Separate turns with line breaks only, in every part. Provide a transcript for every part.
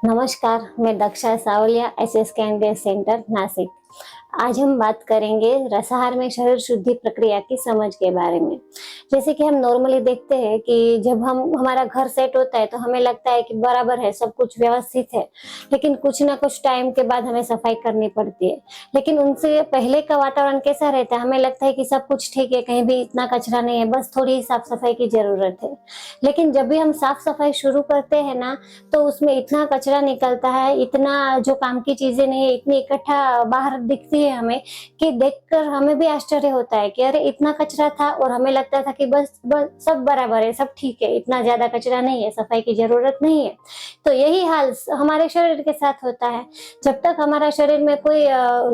नमस्कार, मैं Daksha Savaliya, SS candidate centre Nashik. आज हम बात करेंगे रसाहार में शरीर शुद्धि प्रक्रिया की समझ के बारे में। जैसे कि हम नॉर्मली देखते हैं कि जब हम हमारा घर सेट होता है तो हमें लगता है कि बराबर है, सब कुछ व्यवस्थित है, लेकिन कुछ ना कुछ टाइम के बाद हमें सफाई करनी पड़ती है। लेकिन उनसे पहले का वातावरण कैसा रहता है, हमें लगता है कि सब कुछ ठीक है, कहीं भी इतना कचरा नहीं है, बस थोड़ी साफ सफाई की जरूरत है। लेकिन जब भी हम साफ सफाई शुरू करते हैं ना, तो उसमें इतना कचरा निकलता है, इतना जो काम की चीजें नहीं है, इतनी इकट्ठा बाहर दिखती है हमें कि देखकर हमें भी आश्चर्य होता है कि अरे इतना कचरा था, और हमें लगता था कि बस सब बराबर है, सब ठीक है, इतना ज्यादा कचरा नहीं है, सफाई की जरूरत नहीं है। तो यही हाल हमारे शरीर के साथ होता है। जब तक हमारा शरीर में कोई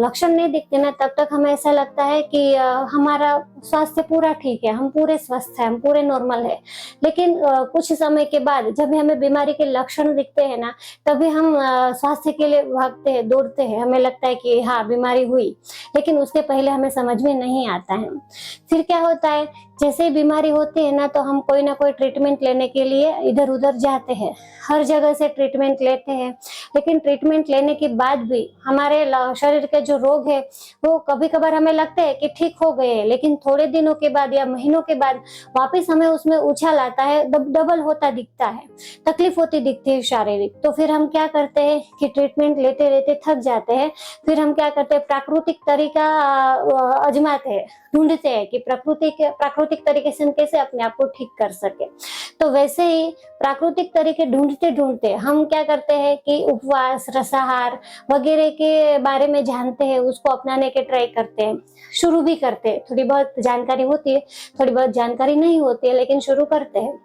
लक्षण नहीं दिखते ना, तब तक हमें ऐसा लगता है कि हमारा स्वास्थ्य पूरा ठीक है, हम पूरे स्वस्थ हैं, हम पूरे नॉर्मल है। लेकिन कुछ समय के बाद जब हमें बीमारी के लक्षण दिखते हैं ना, तभी हम स्वास्थ्य के लिए भागते हैं, दौड़ते हैं। हमें लगता है कि हाँ बीमारी हुई, लेकिन उसके पहले हमें समझ में नहीं आता है। फिर क्या होता है, जैसे ही बीमारी होती है ना, तो हम कोई ना कोई ट्रीटमेंट लेने के लिए इधर उधर जाते हैं, हर जगह से ट्रीटमेंट लेते हैं। लेकिन ट्रीटमेंट लेने के बाद भी हमारे शरीर के जो रोग है वो कभी कभार हमें लगता है कि ठीक हो गए हैं, लेकिन थोड़े दिनों के बाद या महीनों के बाद वापस हमें उसमें उछाल आता है, डबल होता दिखता है, तकलीफ होती दिखती है शारीरिक। तो फिर हम क्या करते हैं कि ट्रीटमेंट लेते लेते थक जाते हैं। फिर हम क्या करते हैं, प्राकृतिक तरीका आजमाते हैं, ढूंढते हैं कि प्राकृतिक तरीके से हम कैसे अपने आप को ठीक कर सके। तो वैसे ही प्राकृतिक तरीके ढूंढते ढूंढते हम क्या करते हैं कि उपवास, रसाहार वगैरह के बारे में जानते हैं, उसको अपनाने के ट्राई करते हैं, शुरू भी करते हैं। थोड़ी बहुत जानकारी होती है, थोड़ी बहुत जानकारी नहीं होती है, लेकिन शुरू करते हैं।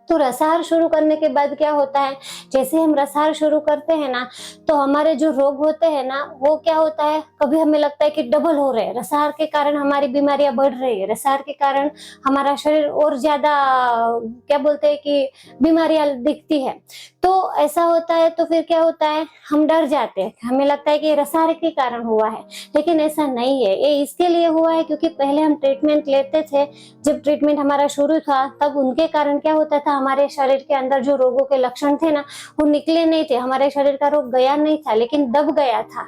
तो रसाहार शुरू करने के बाद क्या होता है, जैसे हम रसाहार शुरू करते हैं ना, तो हमारे जो रोग होते हैं ना, वो क्या होता है, कभी हमें लगता है कि डबल हो रहे हैं, रसाहार के कारण हमारी बीमारियां बढ़ रही है, रसाहार के कारण हमारा शरीर और ज्यादा क्या बोलते हैं कि बीमारियां दिखती है। तो ऐसा होता है, तो फिर क्या होता है, हम डर जाते हैं, हमें लगता है कि रसाहार के कारण हुआ है। लेकिन ऐसा नहीं है, ये इसके लिए हुआ है क्योंकि पहले हम ट्रीटमेंट लेते थे, जब ट्रीटमेंट हमारा शुरू था तब उनके कारण क्या होता था, हमारे शरीर के अंदर जो रोगों के लक्षण थे ना, वो निकले नहीं थे, हमारे शरीर का रोग गया नहीं था, लेकिन दब गया था।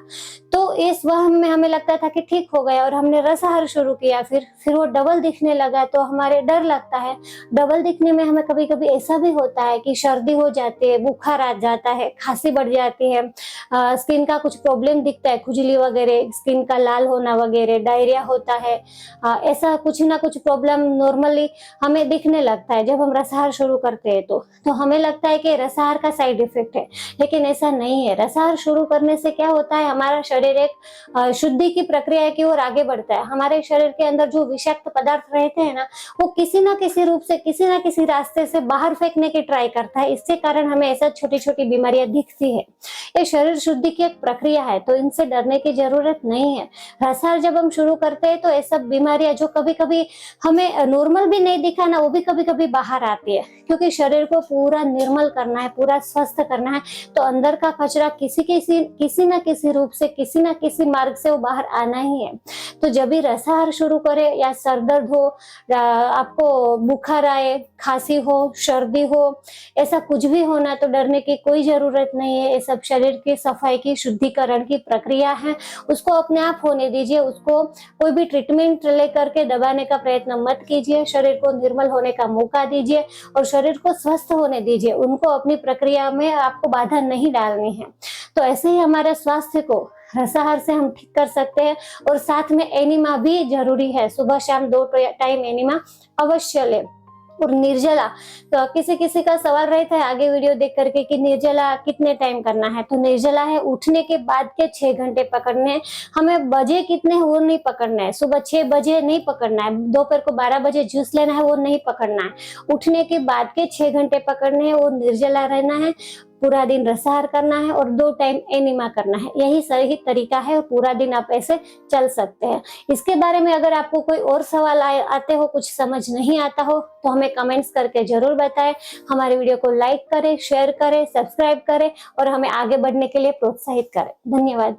तो इस वहम में हमें लगता था कि ठीक हो गया, और हमने रसाहार शुरू किया, फिर वो डबल दिखने लगा, तो हमारे डर लगता है। डबल दिखने में हमें कभी कभी ऐसा भी होता है कि सर्दी हो जाती है, बुखार आ जाता है, खांसी बढ़ जाती है, स्किन का कुछ प्रॉब्लम दिखता है, खुजली वगैरह, स्किन का लाल होना वगैरह, डायरिया होता है, ऐसा कुछ ना कुछ प्रॉब्लम नॉर्मली हमें दिखने लगता है जब हम रसाहार शुरू करते हैं। तो हमें लगता है कि रसाहार का साइड इफेक्ट है, लेकिन ऐसा नहीं है। रसाहार शुरू करने से क्या होता है, हमारा शरीर एक शुद्धि की प्रक्रिया की ओर आगे बढ़ता है। हमारे शरीर के अंदर जो विषाक्त पदार्थ रहते हैं ना, वो किसी ना किसी रूप से, किसी ना किसी रास्ते से बाहर फेंकने की ट्राई करता है। इसके कारण हमें ऐसा छोटी छोटी बीमारियां दिखती है। ये शरीर शुद्धि की एक प्रक्रिया है, तो इनसे डरने की जरूरत नहीं है। रसाहार जब हम शुरू करते हैं तो ये सब बीमारियां जो कभी कभी हमें नॉर्मल भी नहीं दिखा ना, वो भी कभी कभी बाहर आती है, क्योंकि शरीर को पूरा निर्मल करना है, पूरा स्वस्थ करना है। तो अंदर का कचरा किसी ना किसी रूप से, किसी ना किसी मार्ग से वो बाहर आना ही है। तो जब भी रसाहार शुरू करे, या सर दर्द हो, आपको बुखार आए, खांसी हो, सर्दी हो, ऐसा कुछ भी होना, तो डरने की कोई जरूरत नहीं है। ये सब शरीर की सफाई की, शुद्धिकरण की प्रक्रिया है, उसको अपने आप होने दीजिए। उसको कोई भी ट्रीटमेंट लेकर के दबाने का प्रयत्न मत कीजिए। शरीर को निर्मल होने का मौका दीजिए और शरीर को स्वस्थ होने दीजिए। उनको अपनी प्रक्रिया में आपको बाधा नहीं डालनी है। तो ऐसे ही हमारे स्वास्थ्य को रसाहार से हम ठीक कर सकते हैं। और साथ में एनिमा भी जरूरी है, सुबह शाम 2 टाइम एनिमा अवश्य ले। और निर्जला, तो किसी किसी का सवाल रहता है आगे वीडियो देख करके कि निर्जला कितने टाइम करना है। तो निर्जला है उठने के बाद के 6 घंटे पकड़ने हैं। हमें बजे कितने वो नहीं पकड़ना है, सुबह 6 बजे नहीं पकड़ना है, दोपहर को 12 बजे जूस लेना है वो नहीं पकड़ना है। उठने के बाद के 6 घंटे पकड़ने हैं, वो निर्जला रहना है। पूरा दिन रसाहार करना है और 2 टाइम एनिमा करना है। यही सही तरीका है और पूरा दिन आप ऐसे चल सकते हैं। इसके बारे में अगर आपको कोई और सवाल आते हो, कुछ समझ नहीं आता हो, तो हमें कमेंट्स करके जरूर बताएं। हमारे वीडियो को लाइक करें, शेयर करें, सब्सक्राइब करें और हमें आगे बढ़ने के लिए प्रोत्साहित करें। धन्यवाद।